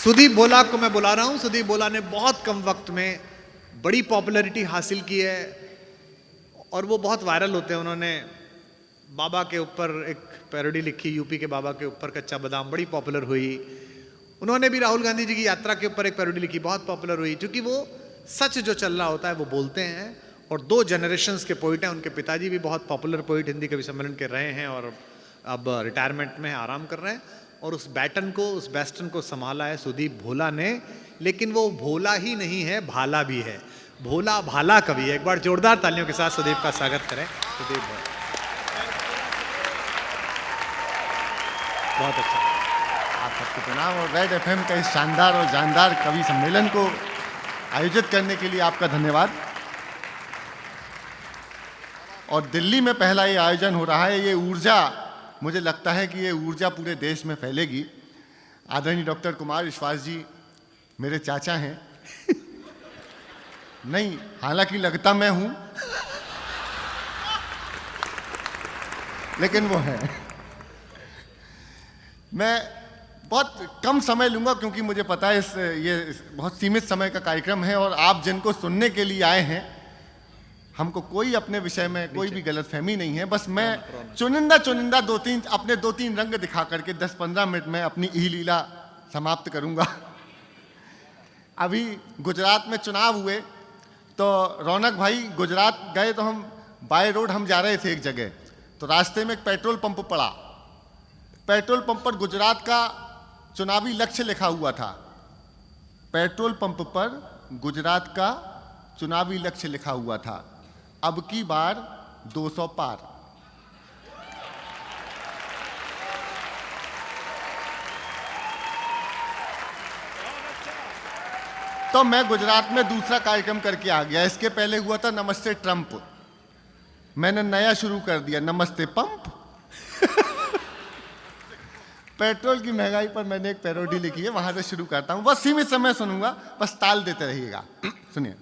सुदीप भोला को मैं बुला रहा हूं। सुदीप भोला ने बहुत कम वक्त में बड़ी पॉपुलैरिटी हासिल की है और वो बहुत वायरल होते हैं। उन्होंने बाबा के ऊपर एक पैरोडी लिखी, यूपी के बाबा के ऊपर, कच्चा बादाम, बड़ी पॉपुलर हुई। उन्होंने भी राहुल गांधी जी की यात्रा के ऊपर एक पैरोडी लिखी, बहुत पॉपुलर हुई, क्योंकि वो सच जो चल रहा होता है वो बोलते हैं। और दो जनरेशन्स के पोइट हैं। उनके पिताजी भी बहुत पॉपुलर पोइट हिंदी कवि सम्मेलन के रहे हैं और अब रिटायरमेंट में आराम कर रहे हैं। और उस बैटन को, उस बेस्टन को संभाला है सुदीप भोला ने। लेकिन वो भोला ही नहीं है, भाला भी है। भोला भाला कवि है। एक बार जोरदार तालियों के साथ सुदीप का स्वागत करें। सुदीप भोला बहुत अच्छा। आप सबको प्रणाम। और रेड एफएम का इस शानदार और जानदार कवि सम्मेलन को आयोजित करने के लिए आपका धन्यवाद। और दिल्ली में पहला ये आयोजन हो रहा है। ये ऊर्जा, मुझे लगता है कि ये ऊर्जा पूरे देश में फैलेगी। आदरणीय डॉक्टर कुमार विश्वास जी मेरे चाचा हैं। नहीं, हालांकि लगता मैं हूं, लेकिन वो है। मैं बहुत कम समय लूंगा क्योंकि मुझे पता है ये बहुत सीमित समय का कार्यक्रम है। और आप जिनको सुनने के लिए आए हैं, हमको कोई अपने विषय में कोई भी गलतफहमी नहीं है। बस मैं चुनिंदा अपने दो तीन रंग दिखा करके 10-15 मिनट में अपनी ई लीला समाप्त करूंगा। अभी गुजरात में चुनाव हुए तो रौनक भाई गुजरात गए तो हम बाय रोड हम जा रहे थे एक जगह, तो रास्ते में एक पेट्रोल पंप पड़ा। पेट्रोल पंप पर गुजरात का चुनावी लक्ष्य लिखा हुआ था। पेट्रोल पंप पर गुजरात का चुनावी लक्ष्य लिखा हुआ था, अब की बार 200 पार। तो मैं गुजरात में दूसरा कार्यक्रम करके आ गया। इसके पहले हुआ था नमस्ते ट्रंप, मैंने नया शुरू कर दिया, नमस्ते पंप। पेट्रोल की महंगाई पर मैंने एक पैरोडी लिखी है, वहां से शुरू करता हूं। बस सीमित समय सुनूंगा, बस ताल देते रहिएगा। सुनिए।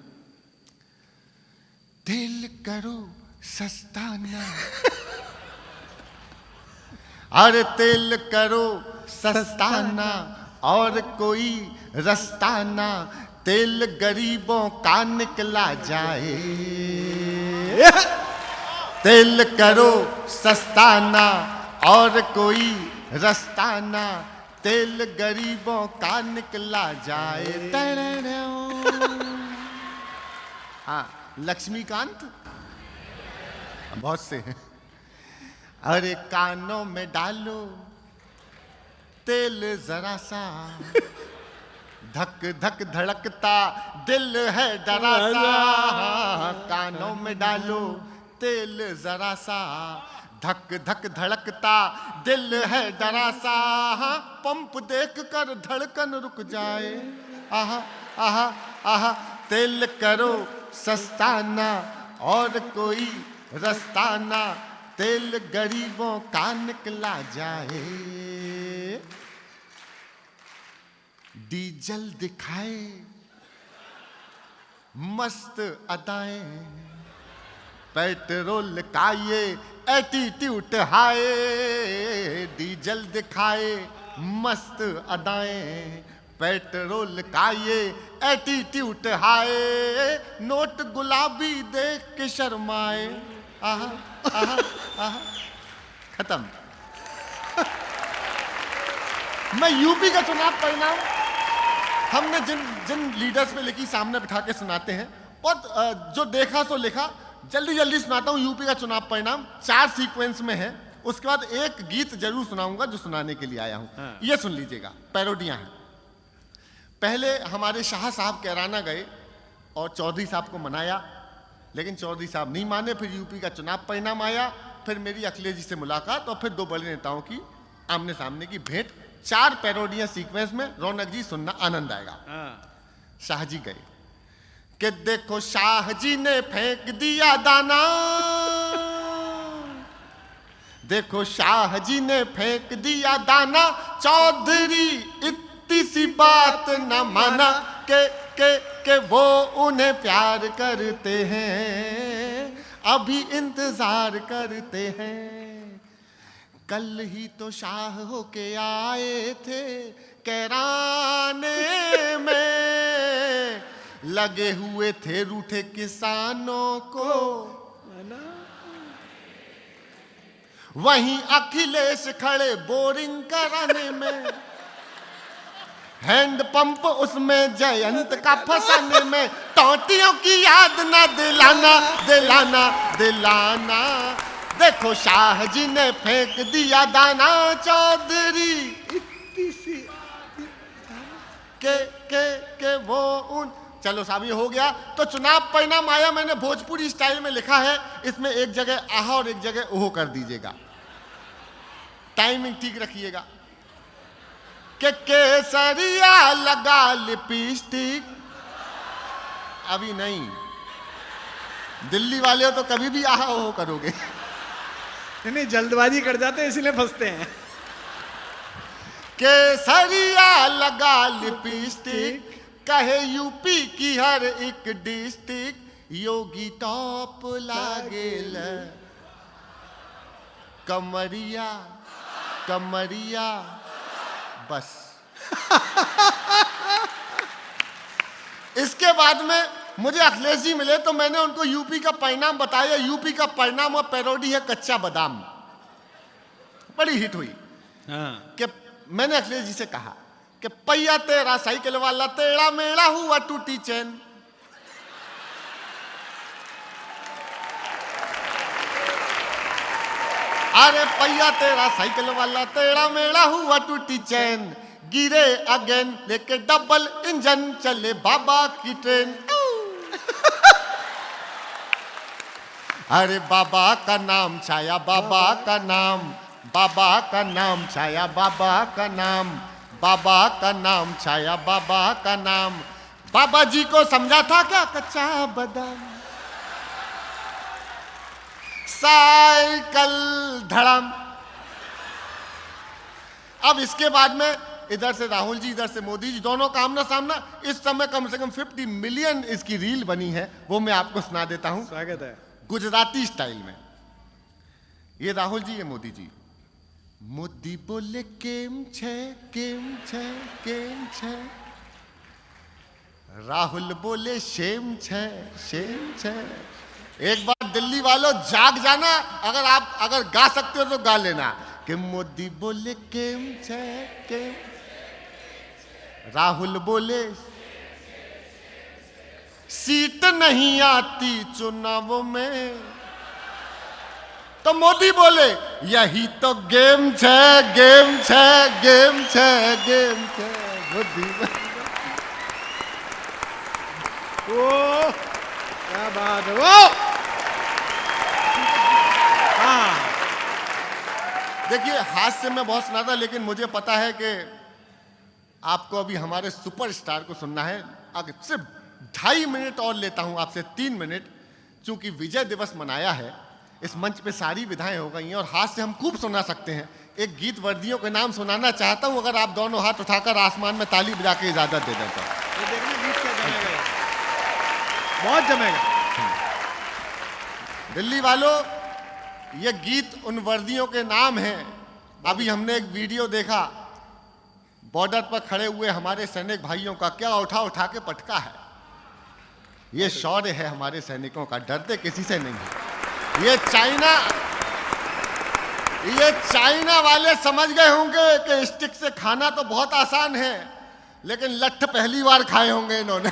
दिल करो सस्ता ना, अरे तेल करो सस्ता ना, और कोई रास्ता ना, तेल गरीबों का निकला जाए। तेल करो सस्ता ना, और कोई रास्ता ना, तेल गरीबों का निकला जाए। हाँ, लक्ष्मीकांत बहुत से हैं। अरे कानों में डालो तेल जरा सा, धक धक धड़कता दिल है डरा सा। कानों में डालो तेल जरा सा, धक धक धड़कता दिल है डरा सा। पंप देख कर धड़कन रुक जाए। आहा आहा आहा, तेल करो सस्ता ना, और कोई रास्ता ना, तेल गरीबों का निकला जाए। डीजल दिखाए मस्त अदाएं, पेट्रोल का ये एटीट्यूड हाय। डीजल दिखाए मस्त अदाएं, पेट्रोल का ये एटीट्यूड हाय। नोट गुलाबी देख के शर्माए। आहा आहा आहा, खत्म। मैं यूपी का चुनाव परिणाम हमने जिन लीडर्स में लिखी सामने बिठा के सुनाते हैं। बहुत जो देखा सो लिखा, जल्दी जल्दी सुनाता हूँ। यूपी का चुनाव परिणाम 4 सीक्वेंस में है। उसके बाद एक गीत जरूर सुनाऊंगा जो सुनाने के लिए आया हूँ। हाँ। ये सुन लीजिएगा, पैरोडियां हैं। पहले हमारे शाह साहब कैराना गए और चौधरी साहब को मनाया, लेकिन चौधरी साहब नहीं माने। फिर यूपी का चुनाव परिणाम आया, फिर मेरी अखिलेश जी से मुलाकात, और फिर 2 बड़े नेताओं की आमने सामने की भेंट। 4 पैरोडियां सीक्वेंस में। रौनक जी सुनना, आनंद आएगा। शाह जी गए कि देखो शाह जी ने फेंक दिया दाना, देखो शाह जी ने फेंक दिया दाना, चौधरी इतनी सी बात न माना के वो उन्हें प्यार करते हैं, अभी इंतजार करते हैं। कल ही तो शाह होके आए थे कैराने लगे हुए थे रूठे किसानों को, वहीं अखिलेश खड़े बोरिंग कराने में, हैंड पंप उसमें जयंत का फंसाने में, टोटियों की याद ना दिलाना दिलाना दिलाना, देखो शाह जी ने फेंक दिया दाना चौधरी के वो उन। चलो साहब ये हो गया। तो चुनाव परिणाम आया, मैंने भोजपुरी स्टाइल में लिखा है, इसमें एक जगह आहा और एक जगह ओहो कर दीजिएगा, टाइमिंग ठीक रखिएगा। के केसरिया लगा लिपस्टिक, अभी नहीं, दिल्ली वाले हो तो कभी भी आहा ओहो करोगे। नहीं, जल्दबाजी कर जाते हैं इसलिए फंसते हैं। केसरिया लगा लिपस्टिक, कहे यूपी की हर एक डिस्ट्रिक्ट, योगी टॉप लागेल, कमरिया कमरिया बस। इसके बाद में मुझे अखिलेश जी मिले तो मैंने उनको यूपी का परिणाम बताया। यूपी का परिणाम और पैरोडी है कच्चा बादाम, बड़ी हिट हुई। कि मैंने अखिलेश जी से कहा कि पहिया तेरा साइकिल वाला टेढ़ा मेढ़ा हुआ टूटी चैन, अरे पहिया तेरा साइकिल वाला टेढ़ा मेढ़ा हुआ टूटी चैन, गिरे अगेन लेके डबल इंजन चले बाबा की ट्रेन। अरे बाबा का नाम छाया, बाबा का नाम, बाबा का नाम छाया, बाबा का नाम, बाबा का नाम छाया, बाबा का नाम। बाबा जी को समझा था क्या कच्चा बादाम, साइकिल धड़म। अब इसके बाद में इधर से राहुल जी, इधर से मोदी जी, दोनों का आमना सामना। इस समय कम से कम 50 मिलियन इसकी रील बनी है, वो मैं आपको सुना देता हूं। स्वागत है। गुजराती स्टाइल में। ये राहुल जी, ये मोदी जी। मोदी बोले केम छे केम छे केम छे, राहुल बोले शेम छे शेम छे। एक बार दिल्ली वालों जाग जाना, अगर गा सकते हो तो गा लेना कि मोदी बोले केम छे केम, राहुल बोले सीट नहीं आती चुनाव में, तो मोदी बोले यही तो गेम छे गेम छे गेम छे गेम छे। मोदी ओ क्या बात है वो। हाँ, देखिए हाथ से मैं बहुत सुना था, लेकिन मुझे पता है कि आपको अभी हमारे सुपरस्टार को सुनना है। आगे सिर्फ 2.5 मिनट और लेता हूं आपसे, 3 मिनट, चूंकि विजय दिवस मनाया है, इस मंच पे सारी विधाएं हो गई हैं और हाथ से हम खूब सुना सकते हैं। एक गीत वर्दियों के नाम सुनाना चाहता हूं, अगर आप दोनों हाथ उठाकर आसमान में ताली बजा के इजाजत दे दें तो। ये देखना गीत क्या जमेगा, बहुत जमेगा। दिल्ली वालों, ये गीत उन वर्दियों के नाम हैं। अभी हमने एक वीडियो देखा, बॉर्डर पर खड़े हुए हमारे सैनिक भाइयों का क्या उठा उठा के पटका है। ये शौर्य है हमारे सैनिकों का, डरते किसी से नहीं। ये चाइना वाले समझ गए होंगे कि स्टिक से खाना तो बहुत आसान है, लेकिन लठ पहली बार खाए होंगे इन्होंने।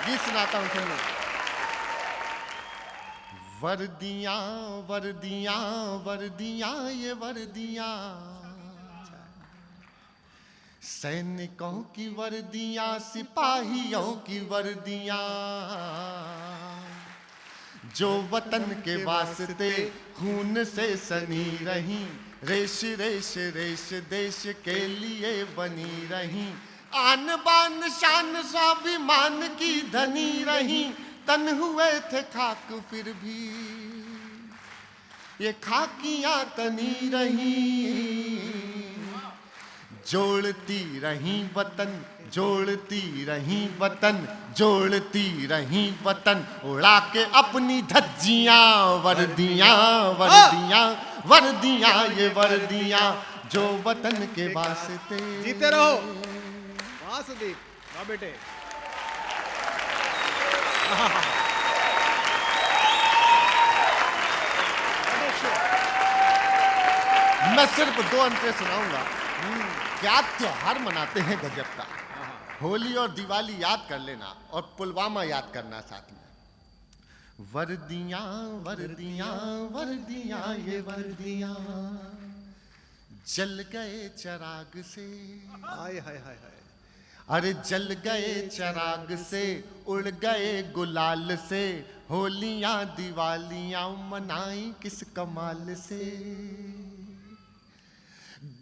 गीत सुनाता हूं, सुनो। वर्दियां वर्दियां वर्दियां ये वर्दियां, सैनिकों की वर्दियां, सिपाहियों की वर्दियां, जो वतन के वास्ते खून से सनी रही, रेश रेश रेश देश के लिए बनी रही, आन बान शान स्वाभिमान की धनी रही, तन हुए थे खाक फिर भी ये खाकियां तनी रही, जोड़ती रही वतन, जोड़ती रही वतन, जोड़ती रही वतन, उड़ा के अपनी धज्जियां, वर्दियां वर्दियां वर्दियां ये वर्दियां, जो वतन के वास्ते। जीते रहो। वाह सुदीप, वाह बेटे। मैं सिर्फ 2 अंतरे सुनाऊंगा। क्या त्योहार मनाते हैं गजब का। होली और दिवाली याद कर लेना और पुलवामा याद करना साथ में। वर्दियां वर्दियां वर्दियां ये वर्दियां जल गए चिराग से। हाय हाय हाय हाय। अरे जल गए चिराग से, उड़ गए गुलाल से, होलियां दिवालियां मनाई किस कमाल से।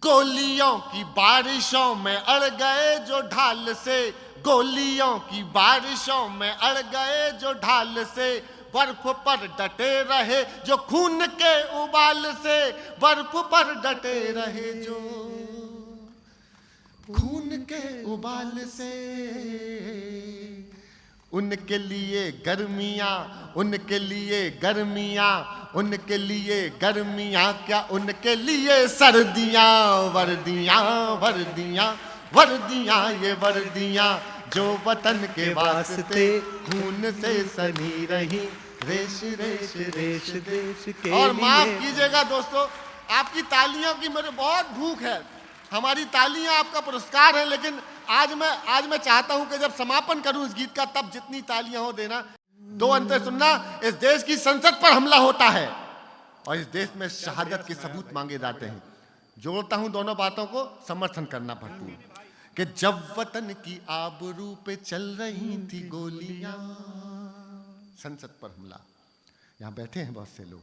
गोलियों की बारिशों में अड़ गए जो ढाल से, गोलियों की बारिशों में अड़ गए जो ढाल से, बर्फ पर डटे रहे जो खून के उबाल से, बर्फ पर डटे रहे जो खून के उबाल से। उनके लिए गर्मियां, उनके लिए गर्मियां, उनके लिए गर्मियां, क्या उनके लिए सर्दियां। वर्दियां वर्दियां वर्दियां ये वर्दियां जो वतन के वास्ते खून से सनी रही, रेश रेश रेश देश के। और माफ कीजिएगा दोस्तों, आपकी तालियों की मुझे बहुत भूख है। हमारी तालियां आपका पुरस्कार है, लेकिन आज मैं चाहता हूं कि जब समापन करूं इस गीत का, तब जितनी तालियां हो देना। 2 अंतर सुनना। इस देश की संसद पर हमला होता है और इस देश में शहादत के सबूत मांगे जाते हैं। जोड़ता हूं दोनों बातों को, समर्थन करना भरपूर। कि जब वतन की आबरू पे चल रही थी गोलियां, संसद पर हमला। यहां बैठे हैं बहुत से लोग।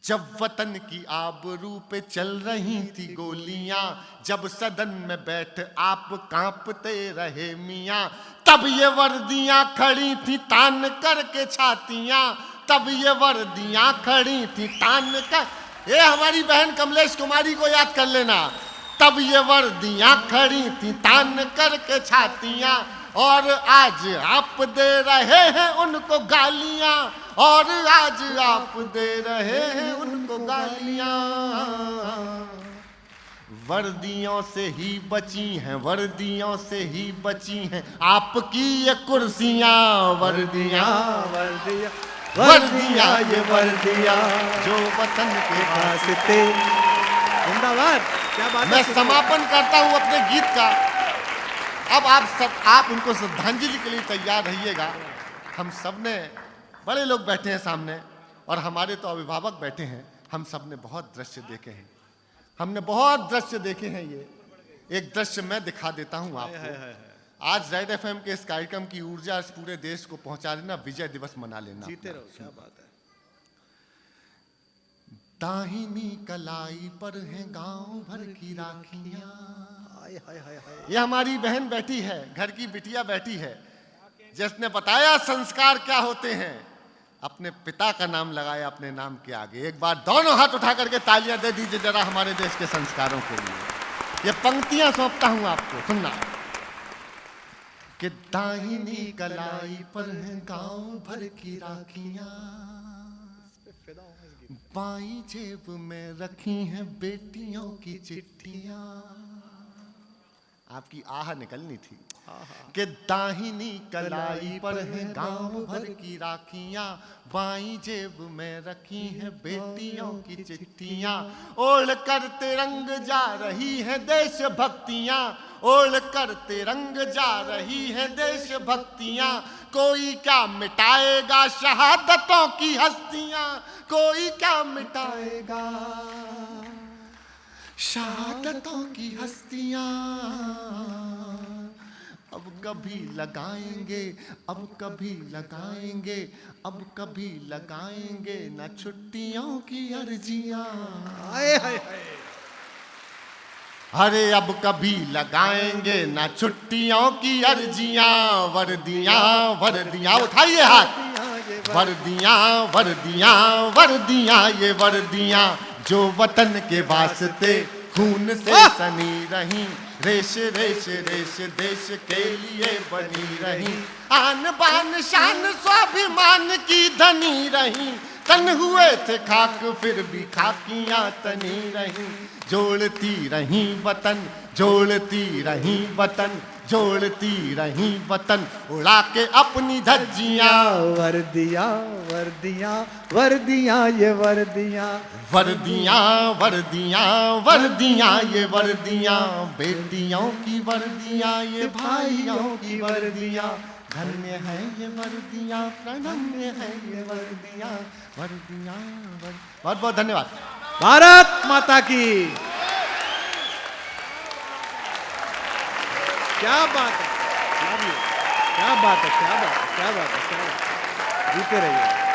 जब वतन की आबरू पे चल रही थी गोलियां, जब सदन में बैठ आप कांपते रहे मियां, तब ये वर्दियां खड़ी थी तान करके छातियां, तब ये वर्दियां खड़ी थी तान कर। ये हमारी बहन कमलेश कुमारी को याद कर लेना। तब ये वर्दियां खड़ी थी तान करके छातियां, और आज आप दे रहे हैं उनको गालियां, और आज आप दे रहे हैं उनको गालियां। वर्दियों से ही बची हैं, वर्दियों से ही बची हैं आपकी ये कुर्सियां। वर्दियां वर्दियां वर्दियां ये वर्दियां जो वतन के वास्ते। जिंदाबाद। क्या बात है। मैं समापन करता हूं अपने गीत का। अब आप उनको श्रद्धांजलि के लिए तैयार रहिएगा। हम सब ने, बड़े लोग बैठे हैं सामने और हमारे तो अभिभावक बैठे हैं, हम सब ने बहुत दृश्य देखे हैं, हमने बहुत दृश्य देखे हैं। ये एक दृश्य मैं दिखा देता हूं आपको। आज रेड एफएम के इस कार्यक्रम की ऊर्जा इस पूरे देश को पहुंचा देना, विजय दिवस मना लेना। जीते रहो। क्या बात है। दाहिनी कलाई पर हैं गांव भर की राखियां। हाय हाय हाय हाय। ये हमारी बहन बैठी है, घर की बिटिया बैठी है, जिसने बताया संस्कार क्या होते हैं। अपने पिता का नाम लगाया अपने नाम के आगे। एक बार दोनों हाथ उठा करके तालियां दे दीजिए जरा हमारे देश के संस्कारों के लिए। ये पंक्तियां सौंपता हूं आपको, सुनना। कि दाहिनी कलाई पर हैं गांव भर की राखियां, बाईं जेब में रखी हैं बेटियों की चिट्ठियां। आपकी आह निकलनी थी। कि दाहिनी कलाई पर है गांव भर की राखियां, बाईं जेब में रखी हैं बेटियों की चिट्ठियां। ओढ़ कर तिरंग जा रही है देश भक्तियां, ओढ़ कर तिरंग जा रही है देश भक्तियां। कोई क्या मिटाएगा शहादतों की हस्तियां, कोई क्या मिटाएगा शहादतों की हस्तियां। अब कभी लगाएंगे, अब कभी लगाएंगे, अब कभी लगाएंगे ना छुट्टियों की अर्जियां। हाय हाय हाय। अरे अब कभी लगाएंगे ना छुट्टियों की अर्जियां। वर्दियां वर्दियां, उठाइए हाथ। वर्दियां वर्दियां वर्दियां ये वर्दियां जो वतन के वास्ते खून से सनी रही, रेश रेश रेश देश के लिए बनी रही। आन बान शान स्वाभिमान की धनी रही, तन हुए थे खाक फिर भी खाकियां तनी रही, जोड़ती रही वतन, जोड़ती रही वतन, जोड़ती रही वतन, उड़ा के अपनी धज्जियां। वर्दियां वर्दियां वर्दियां ये वर्दियां, वर्दियां वर्दियां वर्दियां ये वर्दियां, बेटियों की वर्दियां ये भाइयों की वर्दियां, धन्य है ये वर्दियां, प्रणम्य है ये वर्दियां, वर्दियां बहुत बहुत धन्यवाद। भारत माता की। क्या बात है, क्या बात है, क्या बात है, क्या बात है, क्या बात है। जीते रहिए।